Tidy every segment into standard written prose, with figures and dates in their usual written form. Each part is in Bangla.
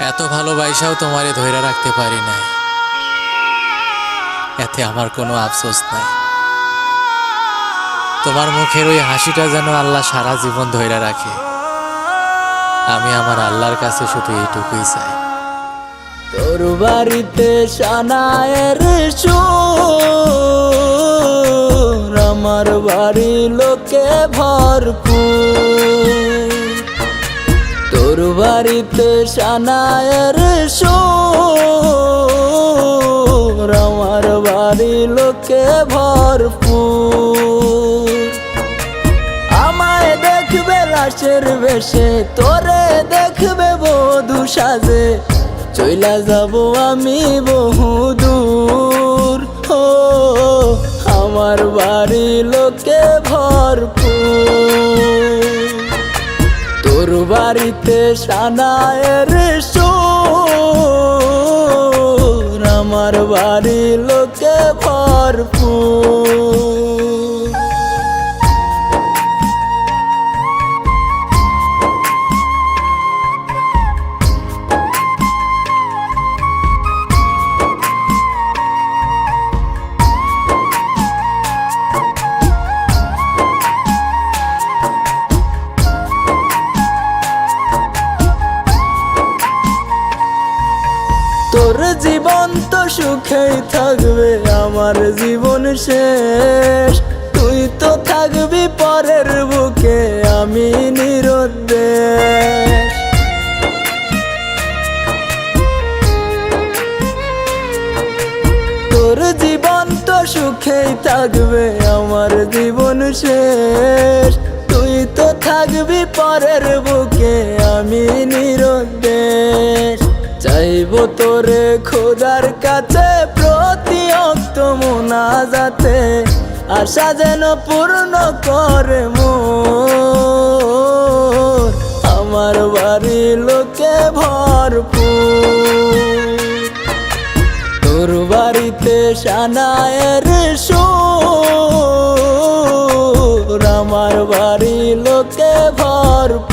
এত ভালোবাসাও তোমারে ধইরা রাখতে পারি নাই, এতে আমার কোনো আফসোস নাই। তোমার মুখের ওই হাসিটা যেন আল্লাহ সারা জীবন ধইরা রাখে। আমি আমার আল্লাহর কাছে শুধু এইটুকুই চাই। তোর বাড়িতে সানায়ের সুর, আমার বাড়ি লোকে ভরপুর। তোর বাড়িতে সানায়ের সুর, আমার বাড়ি লোকে ভরপুর। আমায় দেখবে লাশের বেশে, তোরে দেখবে বধূ সাজে, চইলা যাব আমি বহুদূর। ও আমার বাড়ি লোকে ভরপুর। তোর বাড়িতে সানায়ের সুর, আমার বাড়ি লোকে ভরপুর। তোর জীবন তো সুখেই থাকবে, আমার জীবন শেষ। তুই তো থাকবি পরের বুকে, আমি নিরুদ্দেশ। তোর জীবন তো সুখেই থাকবে, আমার জীবন শেষ। তুই তো থাকবি পরের বুকে, আমি নিরুদ্দেশ। চাইবো তোরে খোদার কাছে প্রতি অক্ত মুনাজাতে, আশা যেন পূর্ণ করে মোর। আমার বাড়ি লোকে ভরপুর। তোর বাড়িতে সানায়ের সুর, আমার বাড়ি লোকে ভরপুর।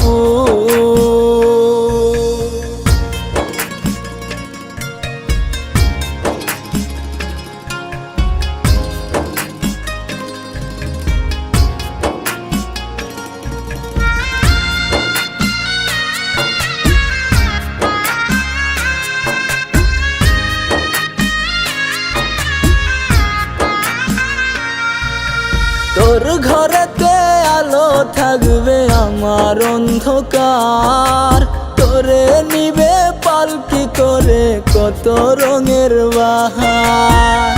তোর ঘরেতে আলো থাকবে, আমার অন্ধকার। তোরে নিবে পালকি করে কত রঙের বাহার।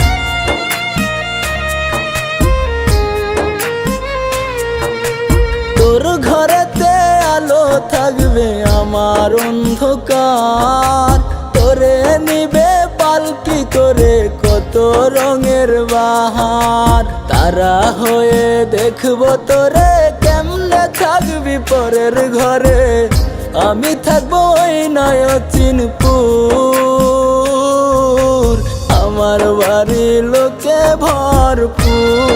তোর ঘরেতে আলো থাকবে, আমার অন্ধকার। তোরে নিবে পালকি করে কত রঙের বাহার। তারা হয়ে দেখবো তোরে, কেমনে থাকবি পরের ঘরে। আমি থাকবো ওই নয়চিনপুর, আমার বাড়ি লোকে ভরপুর।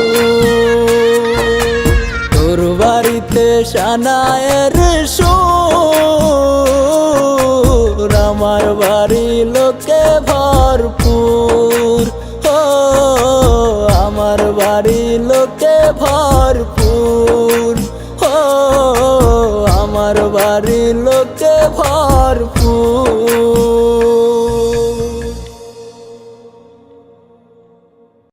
তোর বাড়িতে সানায়ের সুর, আমার বাড়ি লোকে ভরপুর।